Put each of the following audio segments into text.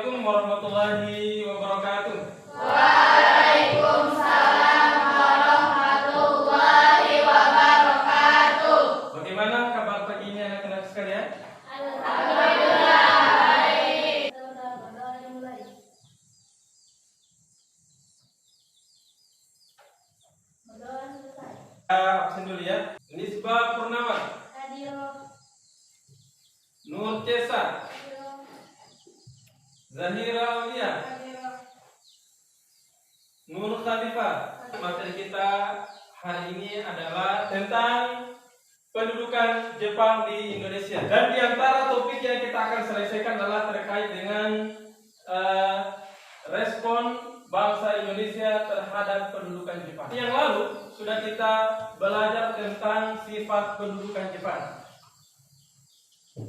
Assalamualaikum warahmatullahi wabarakatuh. Waalaikumsalam warahmatullahi wabarakatuh. Bagaimana kabar pagi ini anak-anak sekalian? Alhamdulillah baik. Absen dulu ya. Nisbah Purnama, Nur Cesa, Zahira Aulia, Nur Khalifah. Materi kita hari ini adalah tentang pendudukan Jepang di Indonesia. Dan di antara topik yang kita akan selesaikan adalah terkait dengan respon bangsa Indonesia terhadap pendudukan Jepang. Yang lalu sudah kita belajar tentang sifat pendudukan Jepang.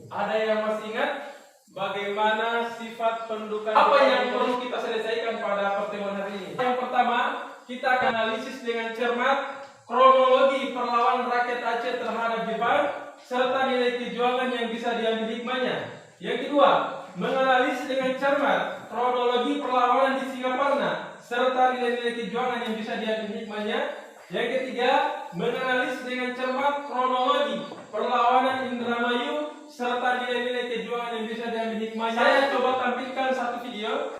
Ada yang masih ingat bagaimana sifat pendudukan Jepang? Apa yang perlu kita selesaikan pada pertemuan hari ini? Yang pertama, kita akan analisis dengan cermat kronologi perlawanan rakyat Aceh terhadap Jepang serta nilai perjuangan yang bisa diambil hikmahnya. Yang kedua, menganalisis dengan cermat kronologi perlawanan di Singaparna serta nilai-nilai perjuangan yang bisa diambil hikmahnya. Yang ketiga, menganalisis dengan cermat kronologi perlawanan Indramayu serta nilai-nilai perjuangan yang bisa diambil hikmahnya. Saya coba tampilkan satu video.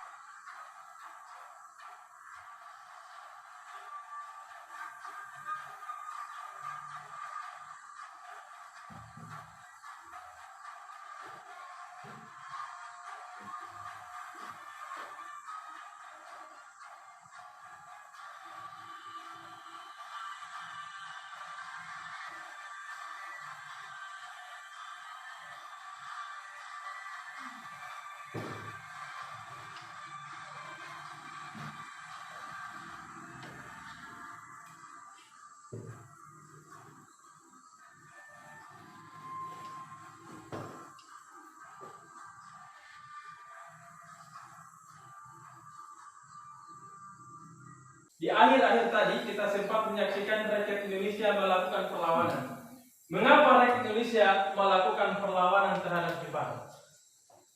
Di akhir-akhir tadi kita sempat menyaksikan rakyat Indonesia melakukan perlawanan. Mengapa rakyat Indonesia melakukan perlawanan terhadap Jepang?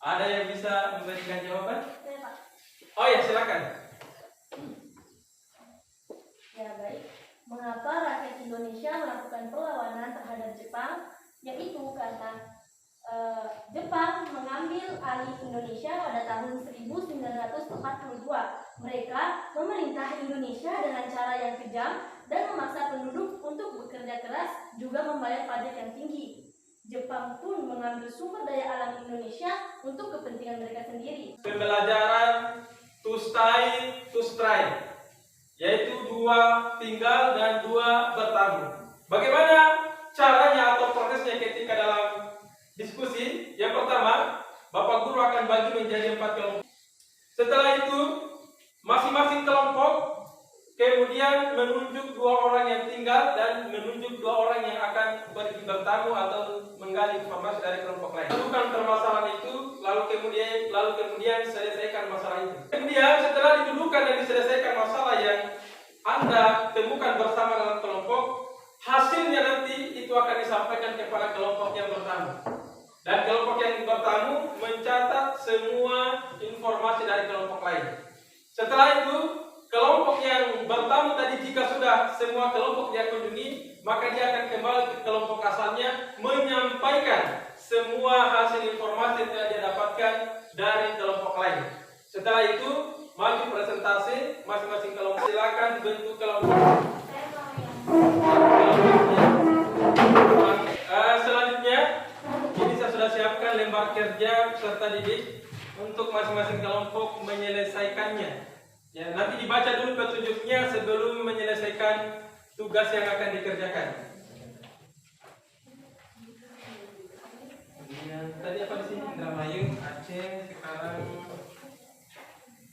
Ada yang bisa memberikan jawaban? Oh ya, silakan. Ya baik. Mengapa rakyat Indonesia melakukan perlawanan terhadap Jepang? Yaitu karena Jepang mengambil alih Indonesia pada tahun 1942. Mereka memerintah Indonesia dengan cara yang kejam dan memaksa penduduk untuk bekerja keras, juga membayar pajak yang tinggi. Jepang pun mengambil sumber daya alam Indonesia untuk kepentingan mereka sendiri. Pembelajaran to stay, to strike, yaitu dua tinggal dan dua bertamu. Bagaimana caranya atau prosesnya ketika dalam diskusi? Yang pertama, Bapak Guru akan bagi menjadi 4 kelompok. Setelah itu, masing-masing kelompok kemudian menunjuk 2 orang yang tinggal dan menunjuk 2 orang yang akan pergi bertamu atau menggali informasi dari kelompok lain. Tentukan permasalahan itu, lalu kemudian selesaikan masalah itu. Kemudian setelah didudukan dan diselesaikan masalah yang Anda temukan bersama dalam kelompok, hasilnya nanti itu akan disampaikan kepada kelompok yang bertamu. Dan kelompok yang bertamu mencatat semua informasi dari kelompok lain. Setelah itu, kelompok yang bertamu tadi jika sudah semua kelompok dia kunjungi, maka dia akan kembali ke kelompok asalnya menyampaikan semua hasil informasi yang dia dapatkan dari kelompok lain. Setelah itu, maju presentasi masing-masing kelompok. Silakan bentuk kelompok. Selanjutnya, ini saya sudah siapkan lembar kerja peserta didik untuk masing-masing kelompok menyelesaikannya. Ya, nanti dibaca dulu petunjuknya sebelum menyelesaikan tugas yang akan dikerjakan. Kemudian tadi apa di sini? Indramayu, Aceh. Sekarang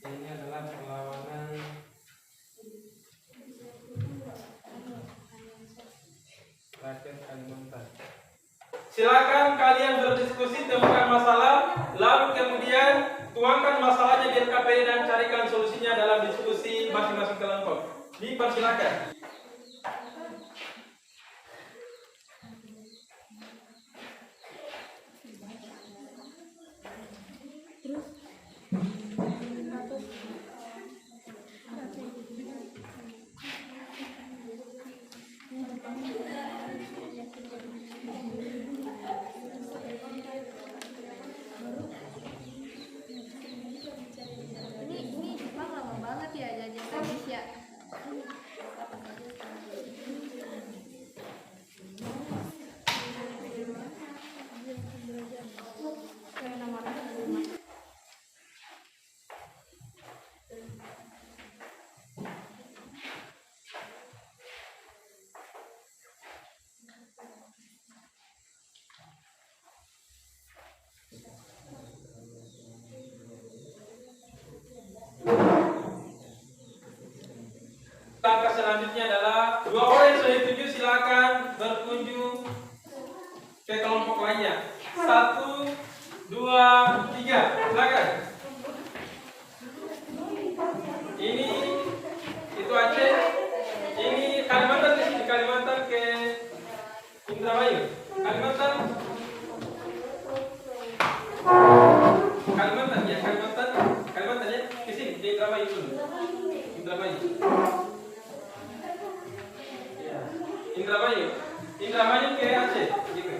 ini adalah perlawanan rakyat Kalimantan. Silakan kalian berdiskusi, temukan masalah, lalu kemudian tuangkan masalahnya di RKPD dan carikan solusinya dalam diskusi masing-masing kelompok. Dipersilakan. Terus selanjutnya adalah dua orang yang sudah dituju silakan berkunjung ke kelompok lainnya. 1, 2, 3, silakan. Ini itu Aceh. Ini Kalimantan di sini, Kalimantan ke Indramayu. Kalimantan ya, Kalimantan ya, ke sini di Indramayu dulu. Indramayu. Ya. Indramayu ke Aceh, gitu.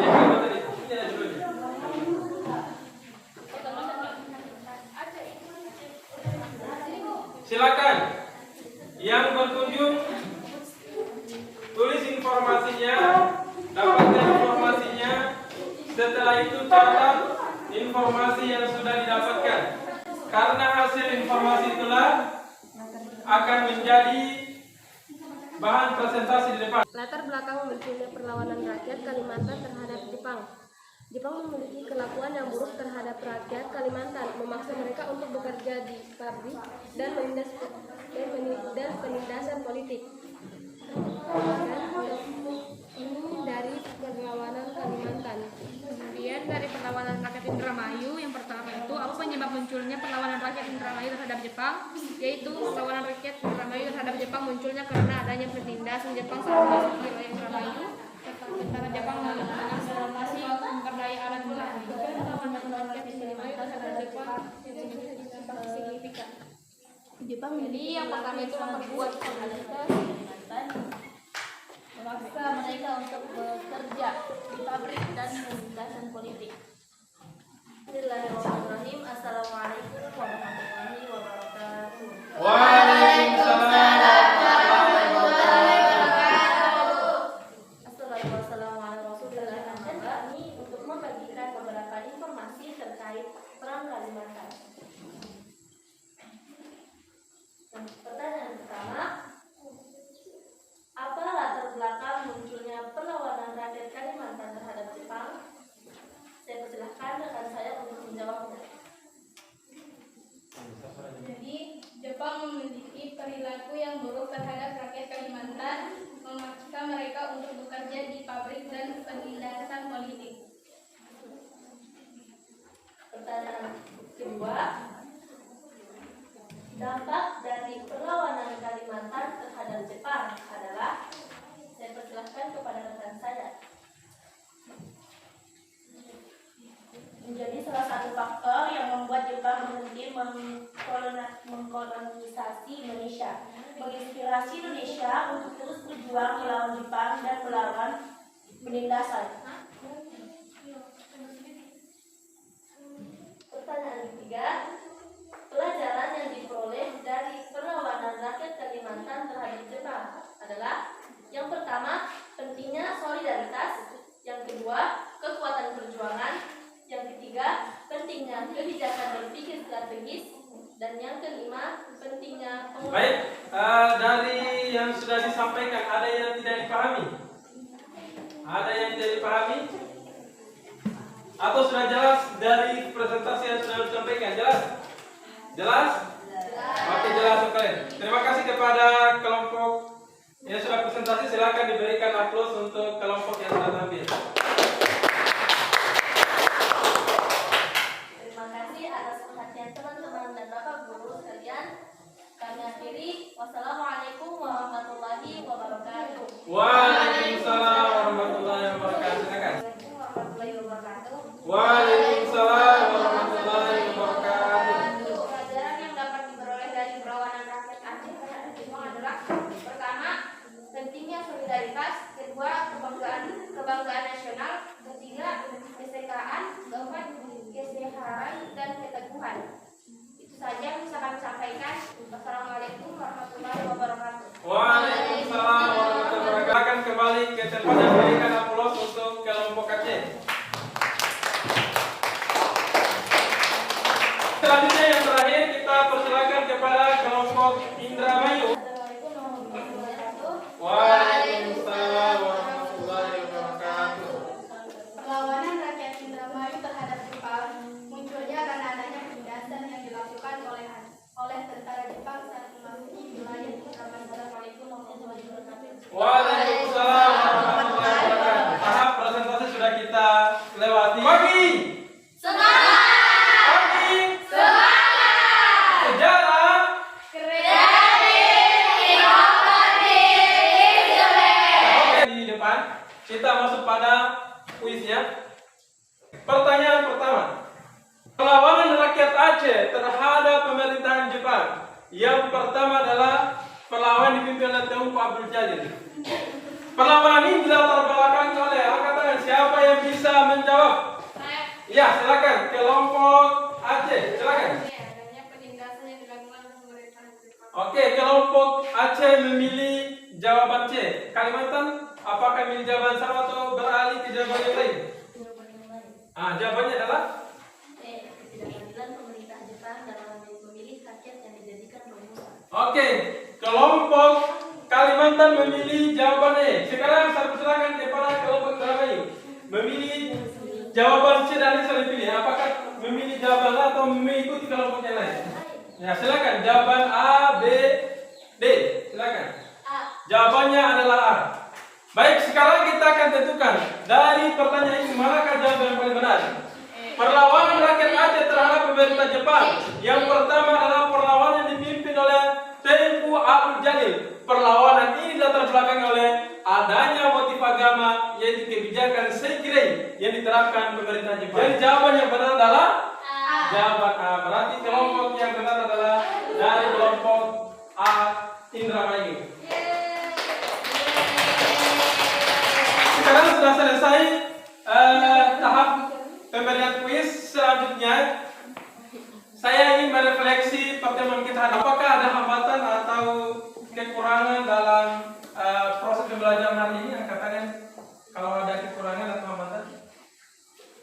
Ya, Kalimantan itu. Ini ada judulnya. Silakan yang berkunjung tulis informasinya, dapatkan informasinya. Setelah itu catat informasi yang sudah didapatkan. Karena hasil informasi itulah akan menjadi bahan presentasi di depan. Latar belakang munculnya perlawanan rakyat Kalimantan terhadap Jepang. Jepang memiliki kelakuan yang buruk terhadap rakyat Kalimantan, memaksa mereka untuk bekerja di pabrik dan penindasan politik. Ini dari perlawanan Kalimantan. Kemudian dari perlawanan rakyat Indramayu, yang pertama itu apa penyebab munculnya perlawanan rakyat Indramayu terhadap Jepang? Yaitu perlawanan rakyat Indramayu terhadap Jepang munculnya karena adanya penindasan Jepang saat masuk di wilayah Indramayu. Tentara Jepang menginvasi sumber daya alam Indramayu. Perlawanan rakyat Indramayu terhadap Jepang signifikan. Jadi yang pertama itu memperkuat komunitas, Memaksa mereka untuk bekerja di pabrik dan penindasan politik. Bismillahirrahmanirrahim. Assalamualaikum warahmatullahi wabarakatuh. Waalaikumsalam warahmatullahi wabarakatuh. Assalamualaikum warahmatullahi wabarakatuh. Kami untuk membagikan beberapa informasi terkait perang Kalimantan. Pertanyaan pertama, apa latar belakang munculnya perlawanan rakyat Kalimantan terhadap Jepang? Saya persilahkan rekan saya untuk menjawabnya. Jadi, Jepang memiliki perilaku yang buruk terhadap rakyat Kalimantan, memaksa mereka untuk bekerja di pabrik dan penindasan politik. Pertanyaan kedua, dampak dari perlawanan Kalimantan terhadap Jepang adalah, saya persilahkan kepada rekan saya. Menjadi salah satu faktor yang membuat Jepang berhenti mengkolonisasi Indonesia, menginspirasi Indonesia untuk terus berjuang melawan Jepang dan melawan penindasan. Pertanyaan ketiga, pelajaran yang diperoleh dari perlawanan rakyat Kalimantan terhadap Jepang adalah, yang pertama, pentingnya solidaritas, yang kedua, kekuatan perjuangan, yang ketiga, pentingnya kebijakan berpikir strategis, dan yang kelima, pentingnya Baik, dari yang sudah disampaikan ada yang tidak dipahami? Ada yang tidak dipahami? Atau sudah jelas dari presentasi yang sudah disampaikan? Jelas? Jelas? Oke, jelas sekali. Terima kasih kepada kelompok yang sudah presentasi. Silakan diberikan aplaus untuk kelompok yang sudah tampil. Terima kasih atas perhatian teman-teman dan Bapak Guru sekalian. Kami akhiri. Wassalamualaikum warahmatullahi wabarakatuh. Waalaikumsalam warahmatullahi wabarakatuh. Silakan. Warahmatullahi wabarakatuh. Waalaikumsalam warahmatullahi wabarakatuh. Pelajaran yang dapat diperoleh dari perlawanan rakyat Aceh terhadap Jepang adalah, pertama, pentingnya solidaritas, kedua, kebanggaan nasional, ketiga, kesetaraan, keempat, kesehatan dan keteguhan. Itu saja yang bisa kami sampaikan. Wassalamualaikum warahmatullahi wabarakatuh. Waalaikumsalam warahmatullahi wabarakatuh. Akan kembali ke tempat dan berikan aplaus untuk kelompok Aceh. Selanjutnya yang terakhir kita persilakan kepada kelompok Indramayu. Assalamualaikum warahmatullahi wabarakatuh. Waalaikumsalam warahmatullahi wabarakatuh. Perlawanan rakyat Indramayu terhadap Jepang munculnya karena adanya penindasan yang dilakukan oleh tentara pertama adalah perlawanan dipimpin oleh Tengku Abdul Jalil. Perlawanan ini dilatar belakangi oleh angkatan. Siapa yang bisa menjawab? Ya, silakan. Kelompok Aceh, silakan. Adanya penindasan yang dilakukan pemerintahan Jepang. Oke, kelompok Aceh memilih jawaban C. Kalimantan, apakah memilih jawaban sama atau beralih ke jawaban yang lain? Jawaban yang lain. Jawabannya adalah Ketidakadilan pemerintah Jepang dalam memilih rakyat yang dijadikan pengusaha. oke, kelompok Kalimantan memilih jawaban E. Sekarang saya persilakan kepada kelompok Indramayu memilih jawaban C dan D saling pilih. Apakah memilih jawaban A atau mengikuti kelompok yang lain? Ya, silakan jawaban A, B, D. Silakan. A. Jawabannya adalah A. Baik, sekarang kita akan tentukan dari pertanyaan ini manakah jawaban yang paling benar. Perlawanan rakyat Aceh terhadap pemerintah Jepang. Yang pertama adalah perlawanan yang dipimpin oleh Tengku Abdul Jalil. Perlawanan ini dilatar belakangi oleh adanya motif agama, yaitu kebijakan sekiranya yang diterapkan pemerintah Jepang. Jadi jawaban yang benar adalah jawaban A. Berarti kelompok yang benar adalah dari kelompok A, Indramayu. Sekarang sudah selesai tahap pemberian kuis. Selanjutnya saya ingin merefleksi pertemuan kita. Apakah ada hambatan atau kekurangan dalam proses pembelajaran hari ini? Angkat tangan kalau ada kekurangan atau hambatan.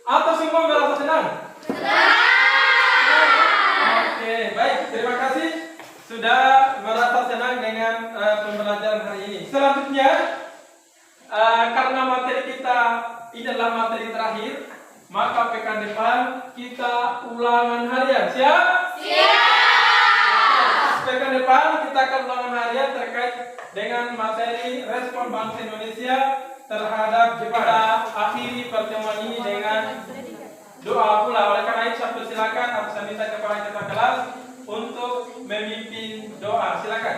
Atau semua merasa senang? Oke, baik. Terima kasih sudah merasa senang dengan pembelajaran hari ini. Selanjutnya, karena materi kita ini adalah materi terakhir, maka pekan depan kita ulangan harian. Siap? Pekan depan kita akan ulangan harian terkait dengan materi respon bangsa Indonesia terhadap Jepang. Kita akhiri pertemuan ini dengan doa pula. Oleh karena itu saya persilakan atau saya minta kepada kita kelas untuk memimpin doa. Silakan.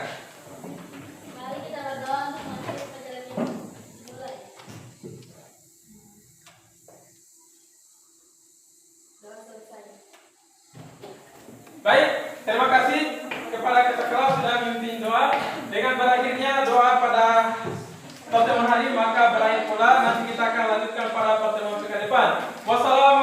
Mari kita berdoa untuk materi pelajaran ini. Mulai. Doa selesai. Baik, terima kasih kepada kita kelas sudah memimpin doa. Dengan berakhirnya doa pada pertemuan hari, maka berakhir pula nanti kita akan lanjutkan pada pertemuan pekan depan. Wassalamualaikum